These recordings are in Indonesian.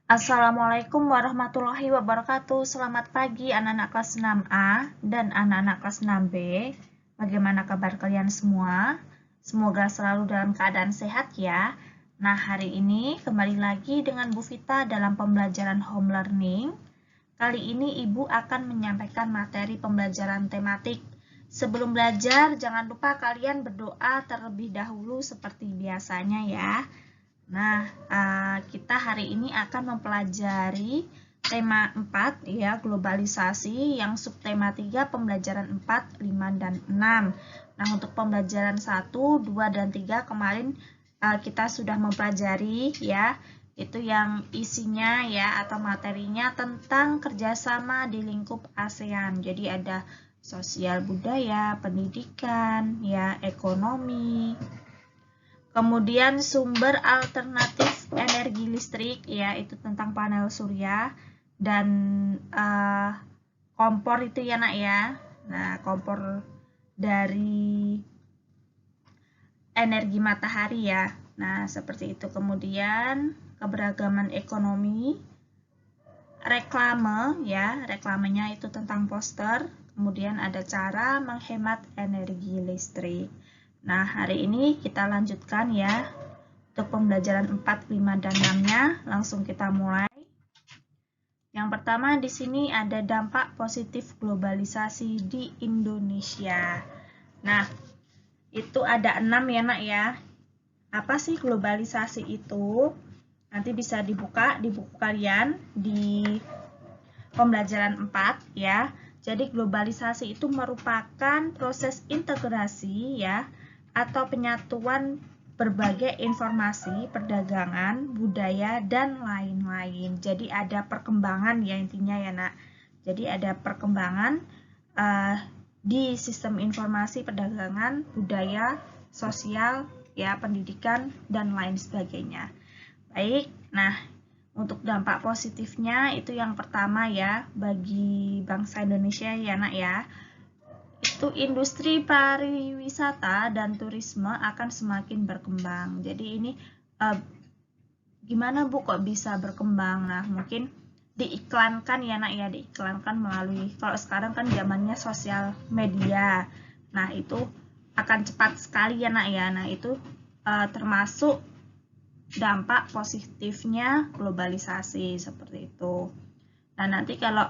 Assalamualaikum warahmatullahi wabarakatuh. Selamat pagi anak-anak kelas 6A dan anak-anak kelas 6B. Bagaimana kabar kalian semua? Semoga selalu dalam keadaan sehat ya. Nah, hari ini kembali lagi dengan Bu Vita dalam pembelajaran home learning. Kali ini Ibu akan menyampaikan materi pembelajaran tematik. Sebelum belajar, jangan lupa kalian berdoa terlebih dahulu seperti biasanya ya. Nah, kita hari ini akan mempelajari tema 4 ya, globalisasi, yang subtema 3 pembelajaran 4, 5 dan 6. Nah, untuk pembelajaran 1, 2 dan 3 kemarin kita sudah mempelajari ya, itu yang isinya ya atau materinya tentang kerjasama di lingkup ASEAN. Jadi ada sosial budaya, pendidikan, ya, ekonomi. Kemudian sumber alternatif energi listrik, ya itu tentang panel surya dan kompor itu ya nak ya. Nah, kompor dari energi matahari ya. Nah, seperti itu. Kemudian keberagaman ekonomi, reklame ya, reklamenya itu tentang poster. Kemudian ada cara menghemat energi listrik. Nah, hari ini kita lanjutkan ya. Untuk pembelajaran 4, 5, dan 6-nya, langsung kita mulai. Yang pertama di sini ada dampak positif globalisasi di Indonesia. Nah, itu ada 6 ya nak ya. Apa sih globalisasi itu? Nanti bisa dibuka di buku kalian di pembelajaran 4 ya. Jadi globalisasi itu merupakan proses integrasi ya atau penyatuan berbagai informasi, perdagangan, budaya, dan lain-lain. Jadi ada perkembangan ya intinya ya nak. Jadi ada perkembangan di sistem informasi, perdagangan, budaya, sosial, ya pendidikan, dan lain sebagainya. Baik, nah untuk dampak positifnya itu yang pertama ya bagi bangsa Indonesia ya nak ya. Itu industri pariwisata dan turisme akan semakin berkembang. Jadi ini gimana Bu kok bisa berkembang? Nah, mungkin diiklankan ya nak ya, diiklankan melalui, kalau sekarang kan zamannya sosial media. Nah, itu akan cepat sekali ya nak ya. Nah, itu termasuk dampak positifnya globalisasi seperti itu. Nah, nanti kalau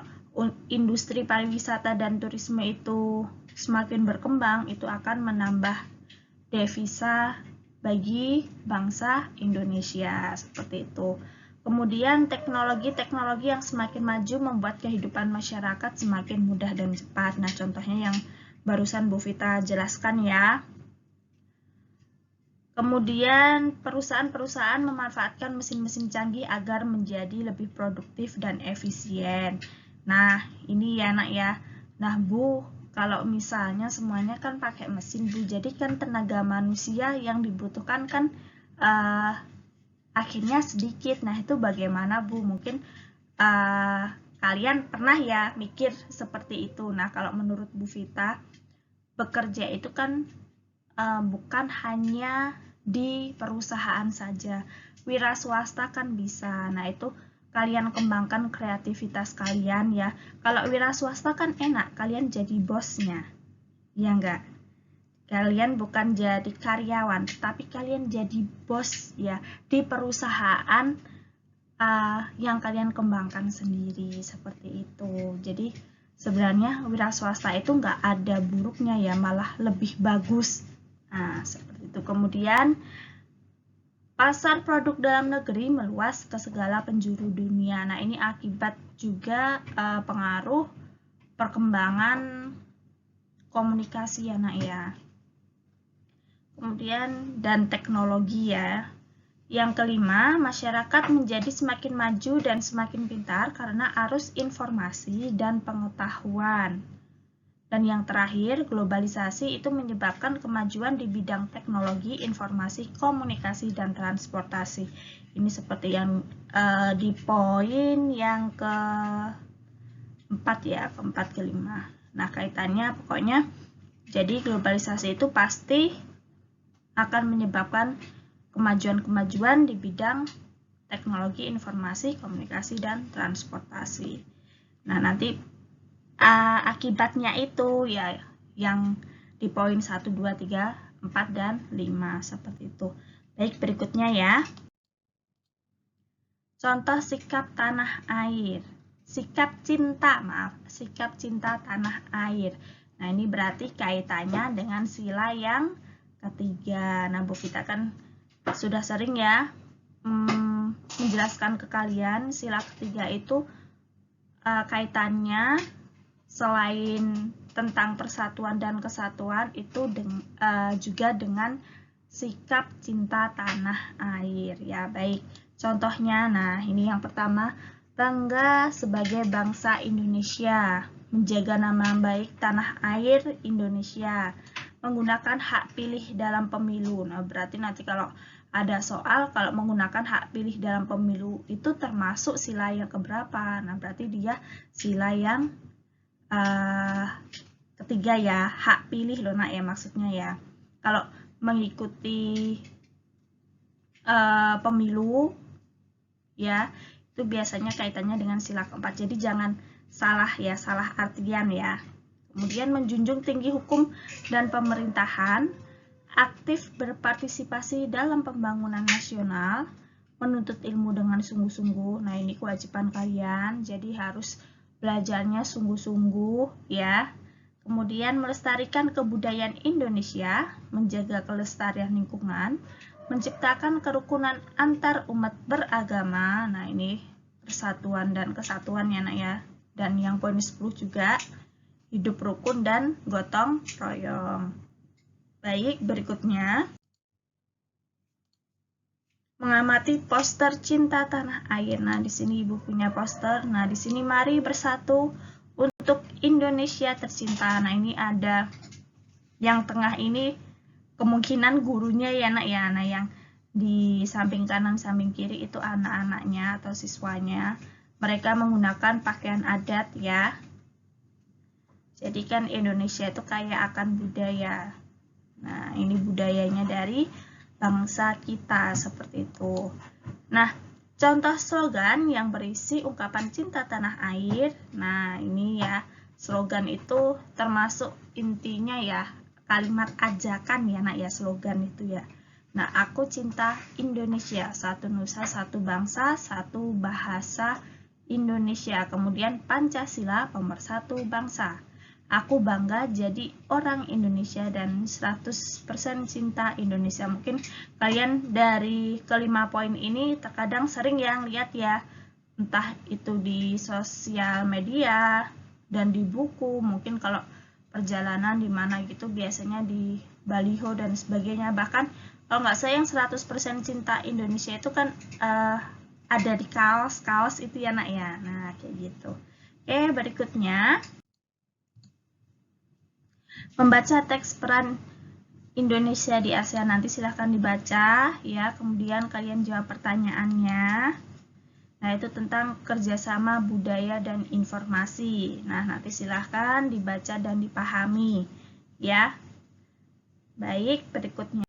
industri pariwisata dan turisme itu semakin berkembang, itu akan menambah devisa bagi bangsa Indonesia seperti itu. Kemudian teknologi-teknologi yang semakin maju membuat kehidupan masyarakat semakin mudah dan cepat. Nah, contohnya yang barusan Bu Vita jelaskan ya. Kemudian perusahaan-perusahaan memanfaatkan mesin-mesin canggih agar menjadi lebih produktif dan efisien. Nah, ini ya nak ya. Nah Bu, kalau misalnya semuanya kan pakai mesin Bu, jadi kan tenaga manusia yang dibutuhkan kan akhirnya sedikit. Nah itu bagaimana Bu? Mungkin kalian pernah ya mikir seperti itu. Nah kalau menurut Bu Vita, bekerja itu kan bukan hanya di perusahaan saja, wira swasta kan bisa. Nah itu kalian kembangkan kreativitas kalian ya. Kalau wira swasta kan enak, kalian jadi bosnya, ya enggak? Kalian bukan jadi karyawan, tapi kalian jadi bos ya di perusahaan yang kalian kembangkan sendiri seperti itu. Jadi sebenarnya wira swasta itu nggak ada buruknya ya, malah lebih bagus. Nah, seperti itu. Kemudian pasar produk dalam negeri meluas ke segala penjuru dunia. Nah, ini akibat juga pengaruh perkembangan komunikasi ya nak ya. Kemudian dan teknologi ya. Yang kelima, masyarakat menjadi semakin maju dan semakin pintar karena arus informasi dan pengetahuan. Dan yang terakhir, globalisasi itu menyebabkan kemajuan di bidang teknologi, informasi, komunikasi, dan transportasi. Ini seperti yang di poin yang keempat ya, keempat kelima. Nah, kaitannya pokoknya, jadi globalisasi itu pasti akan menyebabkan kemajuan-kemajuan di bidang teknologi informasi, komunikasi, dan transportasi. Nah, nanti akibatnya itu ya yang di poin 1, 2, 3, 4, dan 5 seperti itu. Baik, berikutnya ya. Contoh sikap tanah air. Sikap cinta tanah air. Nah, ini berarti kaitannya dengan sila yang ketiga. Nah, Bu Vita kan sudah sering ya menjelaskan ke kalian sila ketiga itu kaitannya selain tentang persatuan dan kesatuan itu juga dengan sikap cinta tanah air ya. Baik, contohnya, nah ini yang pertama, bangga sebagai bangsa Indonesia, menjaga nama baik tanah air Indonesia, menggunakan hak pilih dalam pemilu. Nah, berarti nanti kalau ada soal kalau menggunakan hak pilih dalam pemilu itu termasuk sila yang keberapa? Nah, berarti dia sila yang ketiga ya, hak pilih loh nak ya maksudnya ya. Kalau mengikuti pemilu ya, itu biasanya kaitannya dengan sila keempat. Jadi jangan salah ya, salah artian ya. Kemudian menjunjung tinggi hukum dan pemerintahan, aktif berpartisipasi dalam pembangunan nasional, menuntut ilmu dengan sungguh-sungguh. Nah, ini kewajiban kalian, jadi harus belajarnya sungguh-sungguh ya. Kemudian melestarikan kebudayaan Indonesia, menjaga kelestarian lingkungan, menciptakan kerukunan antar umat beragama. Nah, ini persatuan dan kesatuan ya nak ya. Dan yang poin 10 juga, hidup rukun dan gotong royong. Baik, berikutnya. Mengamati poster cinta tanah air. Nah, di sini Ibu punya poster. Nah, di sini mari bersatu untuk Indonesia tercinta. Nah, ini ada yang tengah ini kemungkinan gurunya ya nak ya. Nah, yang di samping kanan, samping kiri itu anak-anaknya atau siswanya. Mereka menggunakan pakaian adat ya. Jadi kan Indonesia itu kaya akan budaya. Nah, ini budayanya dari bangsa kita seperti itu. Nah, contoh slogan yang berisi ungkapan cinta tanah air. Nah, ini ya, slogan itu termasuk intinya ya, kalimat ajakan ya nak ya, slogan itu ya. Nah, aku cinta Indonesia, satu nusa, satu bangsa, satu bahasa Indonesia. Kemudian Pancasila, pemersatu bangsa. Aku bangga jadi orang Indonesia dan 100% cinta Indonesia. Mungkin kalian dari kelima poin ini terkadang sering yang lihat ya, entah itu di sosial media dan di buku. Mungkin kalau perjalanan di mana gitu biasanya di baliho dan sebagainya. Bahkan kalau nggak salah yang 100% cinta Indonesia itu kan ada di kaos itu ya nak ya. Nah, kayak gitu. Oke, berikutnya. Membaca teks peran Indonesia di ASEAN, nanti silahkan dibaca ya, kemudian kalian jawab pertanyaannya. Nah, itu tentang kerjasama budaya dan informasi. Nah, nanti silahkan dibaca dan dipahami ya. Baik, berikutnya.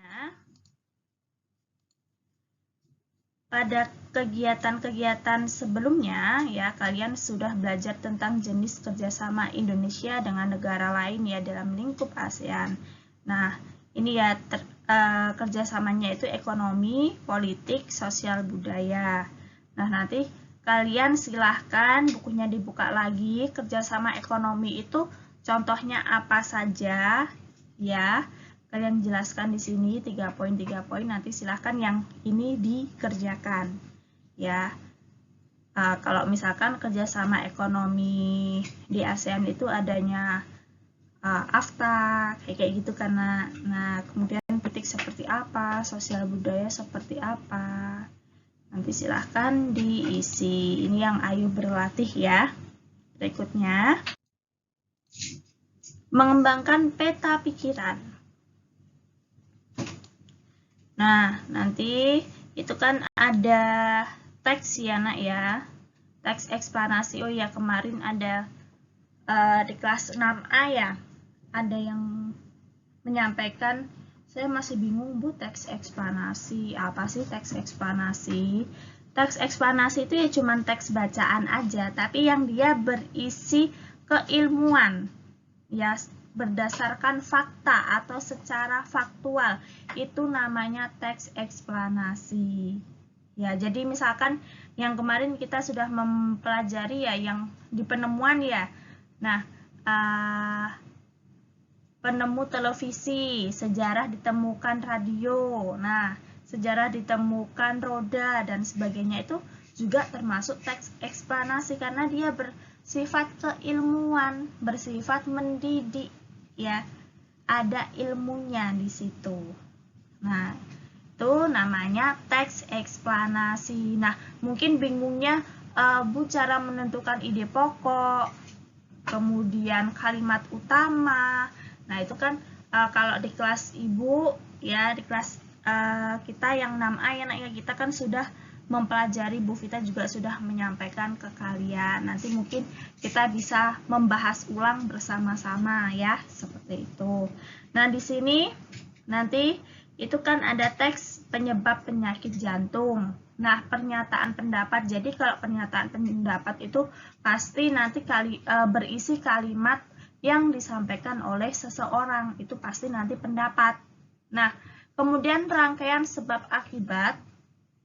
Pada kegiatan-kegiatan sebelumnya ya, kalian sudah belajar tentang jenis kerjasama Indonesia dengan negara lain ya dalam lingkup ASEAN. Nah, ini ya kerjasamanya itu ekonomi, politik, sosial, budaya. Nah, nanti kalian silahkan bukunya dibuka lagi. Kerjasama ekonomi itu contohnya apa saja ya. Kalian jelaskan di sini 3 poin, nanti silahkan yang ini dikerjakan ya. Kalau misalkan kerjasama ekonomi di ASEAN itu adanya AFTA kayak gitu karena, nah kemudian politik seperti apa, sosial budaya seperti apa, nanti silahkan diisi. Ini yang ayo berlatih ya. Berikutnya, mengembangkan peta pikiran. Nah, nanti itu kan ada teks ya nak ya, teks eksplanasi. Oh ya, kemarin ada di kelas 6A ya, ada yang menyampaikan, saya masih bingung Bu, teks eksplanasi, apa sih teks eksplanasi? teks eksplanasi itu ya cuman teks bacaan aja, tapi yang dia berisi keilmuan, ya berdasarkan fakta atau secara faktual, itu namanya teks eksplanasi. Ya, jadi misalkan yang kemarin kita sudah mempelajari ya yang di penemuan ya. Nah, penemu televisi, sejarah ditemukan radio. Nah, sejarah ditemukan roda dan sebagainya itu juga termasuk teks eksplanasi karena dia bersifat keilmuan, bersifat mendidik, ya. Ada ilmunya di situ. Nah, itu namanya teks eksplanasi. Nah, mungkin bingungnya Bu cara menentukan ide pokok, kemudian kalimat utama. Nah, itu kan kalau di kelas Ibu ya, di kelas kita yang 6A ya Nak ya, kita kan sudah mempelajari, Bu Vita juga sudah menyampaikan ke kalian. Nanti mungkin kita bisa membahas ulang bersama-sama ya, seperti itu. Nah, di sini nanti itu kan ada teks penyebab penyakit jantung. Nah, pernyataan pendapat. Jadi kalau pernyataan pendapat itu pasti nanti berisi kalimat yang disampaikan oleh seseorang. Itu pasti nanti pendapat. Nah, kemudian rangkaian sebab akibat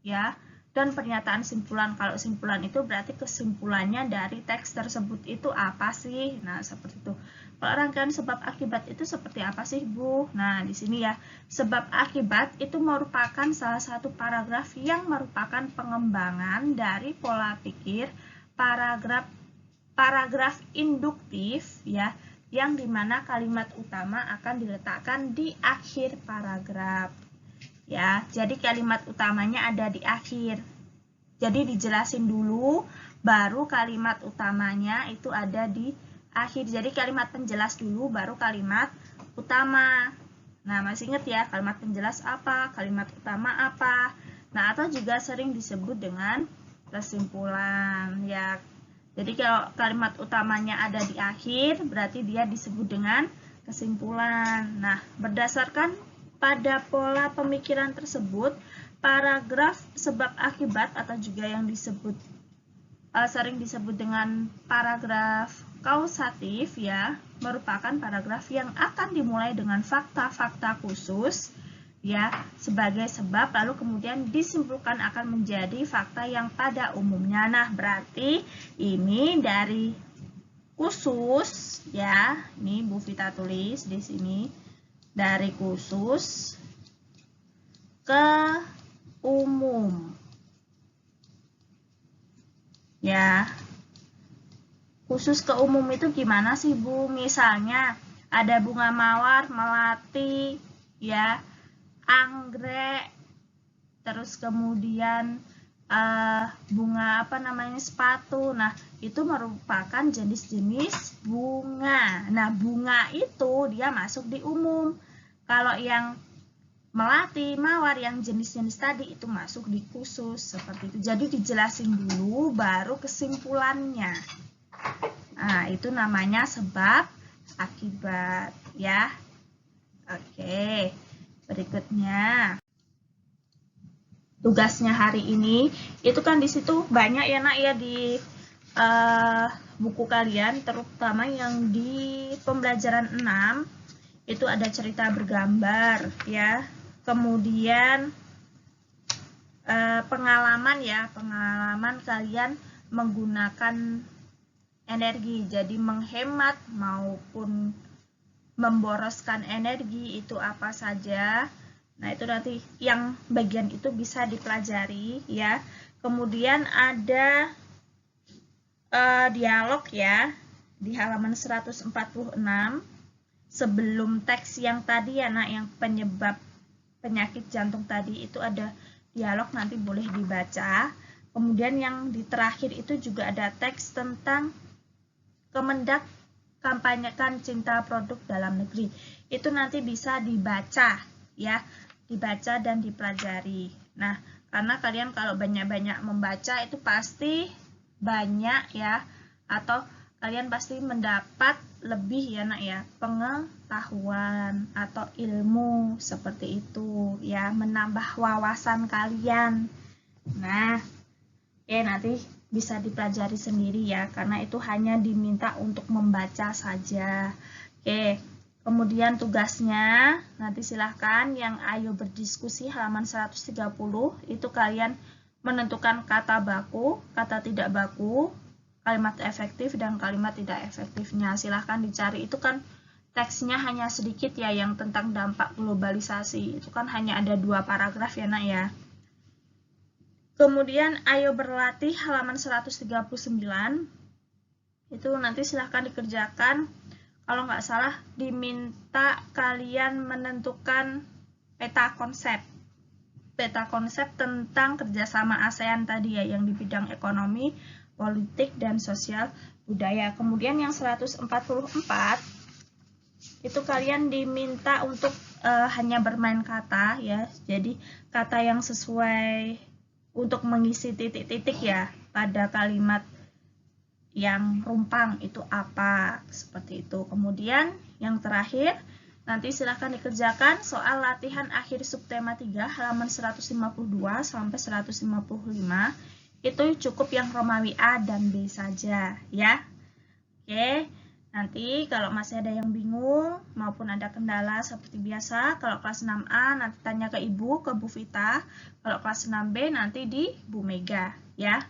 ya, dan pernyataan simpulan. Kalau simpulan itu berarti kesimpulannya dari teks tersebut itu apa sih? Nah, seperti itu. Kalau rangkaian sebab akibat itu seperti apa sih, Bu? Nah, di sini ya, sebab akibat itu merupakan salah satu paragraf yang merupakan pengembangan dari pola pikir paragraf induktif ya, yang dimana kalimat utama akan diletakkan di akhir paragraf. Ya, jadi kalimat utamanya ada di akhir. Jadi dijelasin dulu, baru kalimat utamanya itu ada di akhir. Jadi kalimat penjelas dulu, baru kalimat utama. Nah, masih ingat ya, kalimat penjelas apa, kalimat utama apa. Nah, atau juga sering disebut dengan kesimpulan. Ya, jadi kalau kalimat utamanya ada di akhir, berarti dia disebut dengan kesimpulan. Nah, berdasarkan pada pola pemikiran tersebut, paragraf sebab akibat atau juga yang disebut sering disebut dengan paragraf kausatif ya, merupakan paragraf yang akan dimulai dengan fakta-fakta khusus ya sebagai sebab, lalu kemudian disimpulkan akan menjadi fakta yang pada umumnya. Nah, berarti ini dari khusus ya, ini Bu Vita tulis di sini. Dari khusus ke umum. Ya. Khusus ke umum itu gimana sih, Bu? Misalnya ada bunga mawar, melati, ya, anggrek, terus kemudian bunga apa namanya, sepatu. Nah, itu merupakan jenis-jenis bunga. Nah, bunga itu dia masuk di umum. Kalau yang melati, mawar, yang jenis-jenis tadi itu masuk di khusus, seperti itu. Jadi dijelasin dulu baru kesimpulannya. Nah, itu namanya sebab akibat ya. Oke. Berikutnya. Tugasnya hari ini itu kan di situ banyak ya Nak ya di buku kalian, terutama yang di pembelajaran 6 itu ada cerita bergambar ya, kemudian pengalaman ya, pengalaman kalian menggunakan energi, jadi menghemat maupun memboroskan energi itu apa saja. Nah, itu nanti yang bagian itu bisa dipelajari ya. Kemudian ada dialog ya di halaman 146 sebelum teks yang tadi ya Nak, yang penyebab penyakit jantung tadi itu ada dialog, nanti boleh dibaca. Kemudian yang di terakhir itu juga ada teks tentang Kemendak kampanyekan cinta produk dalam negeri. Itu nanti bisa dibaca ya, dibaca dan dipelajari. Nah, karena kalian kalau banyak-banyak membaca itu pasti banyak ya, atau kalian pasti mendapat lebih ya Nak ya, pengetahuan atau ilmu seperti itu ya, menambah wawasan kalian. Nah, Oke, nanti bisa dipelajari sendiri ya, karena itu hanya diminta untuk membaca saja. Oke, kemudian tugasnya, nanti silahkan yang ayo berdiskusi halaman 130, itu kalian menentukan kata baku, kata tidak baku, kalimat efektif, dan kalimat tidak efektifnya. Silahkan dicari, itu kan teksnya hanya sedikit ya, yang tentang dampak globalisasi. Itu kan hanya ada 2 paragraf ya nak ya. Kemudian ayo berlatih halaman 139, itu nanti silahkan dikerjakan. Kalau nggak salah diminta kalian menentukan peta konsep tentang kerjasama ASEAN tadi ya, yang di bidang ekonomi, politik, dan sosial budaya. Kemudian yang 144 itu kalian diminta untuk hanya bermain kata ya, jadi kata yang sesuai untuk mengisi titik-titik ya pada kalimat yang rumpang itu apa, seperti itu. Kemudian yang terakhir, nanti silahkan dikerjakan soal latihan akhir subtema 3 halaman 152 sampai 155. Itu cukup yang Romawi A dan B saja ya. Oke, nanti kalau masih ada yang bingung maupun ada kendala seperti biasa, kalau kelas 6A nanti tanya ke Ibu, ke Bu Vita. Kalau kelas 6B nanti di Bu Mega ya.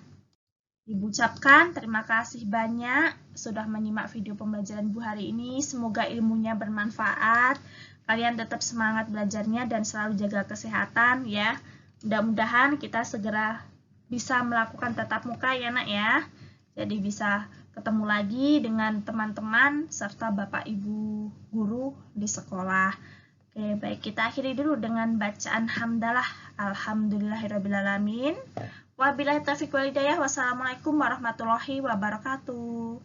Ibu ucapkan terima kasih banyak sudah menyimak video pembelajaran Ibu hari ini. Semoga ilmunya bermanfaat. Kalian tetap semangat belajarnya dan selalu jaga kesehatan ya. Mudah-mudahan kita segera bisa melakukan tatap muka ya nak ya. Jadi bisa ketemu lagi dengan teman-teman serta Bapak Ibu guru di sekolah. Oke, baik, kita akhiri dulu dengan bacaan hamdalah. Alhamdulillahirrabbilalamin. Wabillahi taufiq wal hidayah. Wassalamualaikum warahmatullahi wabarakatuh.